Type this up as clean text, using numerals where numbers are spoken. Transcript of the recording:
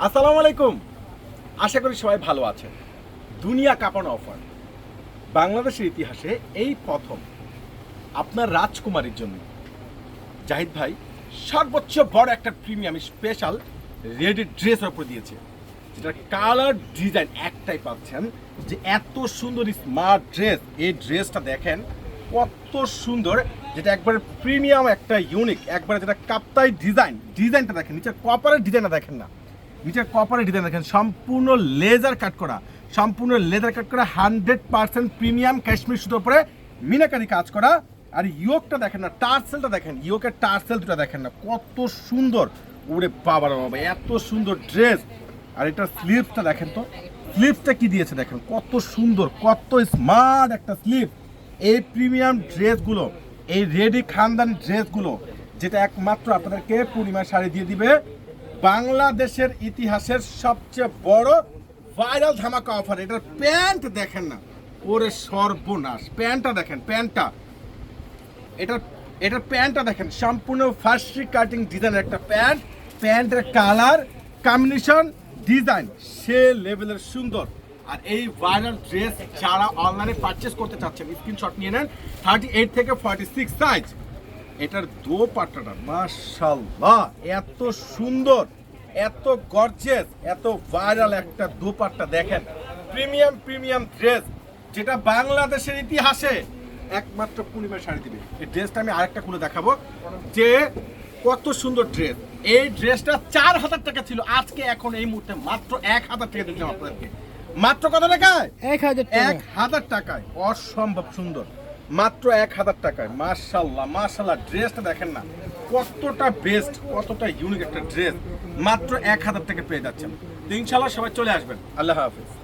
আসসালামু আলাইকুম। আশা করি সবাই ভালো আছেন। দুনিয়া কাঁপানো অফার বাংলাদেশের ইতিহাসে এই প্রথম আপনার রাজকুমারীর জন্য জাহিদ ভাই সর্বোচ্চ বড় একটা প্রিমিয়াম স্পেশাল রেডি ড্রেসের উপর দিয়েছে, যেটা কালার ডিজাইন একটাই পাচ্ছেন। যে এত সুন্দর স্মার্ট ড্রেস, এই ড্রেসটা দেখেন কত সুন্দর, যেটা একবারে প্রিমিয়াম একটা ইউনিক, একবারে যেটা কাপ্তাই ডিজাইনটা দেখেন, নিচে কপারের ডিজাইনটা দেখেন না, নিচের কপারের ডিজাইন দেখেন, সম্পূর্ণ লেজার কাট করা, 100% প্রিমিয়াম কাশ্মীর সুতোর উপরে মিনাকারি কাজ করা। আর ইয়োকটা দেখেন না, টার্সেলটা দেখেন, ইয়োকের টার্সেল দুটো দেখেন না, কত সুন্দর। ওরে বাবার বাবা, এত সুন্দর ড্রেস। আর এটার স্লিভসটা দেখেন তো, স্লিভসটা কি দিয়েছে দেখেন, কত সুন্দর, কত স্মার্ট একটা স্লিভ। এই প্রিমিয়াম ড্রেসগুলো, এই রেডি খানদানি ড্রেসগুলো, যেটা একমাত্র আপনাদেরকে পূর্ণিমা শাড়ি দিয়ে দিবে বাংলাদেশের ইতিহাসের সবচেয়ে বড় ভাইরাল ধামাকা অফার। এটার প্যান্ট দেখেন না, ওরে সর্বনাশ, প্যান্টটা দেখেন, এটার প্যান্টটা দেখেন, সম্পূর্ণ ফার্সি কাটিং ডিজাইনের একটা প্যান্টের কালার কম্বিনেশন ডিজাইন সে লেভেলের সুন্দর। আর এই ভাইরাল ড্রেস যারা অনলাইনে পারচেস করতে চাচ্ছেন, স্ক্রিনশট নিয়ে নেন, 38 থেকে 46 সাইজ। এটার দোপাট্টাটা মাশাআল্লাহ, এত সুন্দর, এত গর্জিয়াস, এত ভাইরাল একটা দোপাট্টা দেখেন। প্রিমিয়াম ড্রেস, যেটা বাংলাদেশের ইতিহাসে একমাত্র পূর্ণিমা শাড়ি দিবে। এই ড্রেসটা আমি আরেকটা খুলে দেখাবো, যে কত সুন্দর ড্রেস। এই ড্রেসটা 4000 টাকা ছিল, আজকে এখন এই মুহূর্তে মাত্র 1000 টাকা দিলাম আপনাদেরকে। মাত্র কত টাকায়? 1000 টাকায়। অসম্ভব সুন্দর, মাত্র 1000 টাকায়। মাশাআল্লাহ, ড্রেসটা দেখেন না কতটা বেস্ট, কতটা ইউনিক একটা ড্রেস। মাত্র 1000 টাকা পেয়ে যাচ্ছেন। তো ইনশাআল্লাহ সবাই চলে আসবেন। আল্লাহ হাফেজ।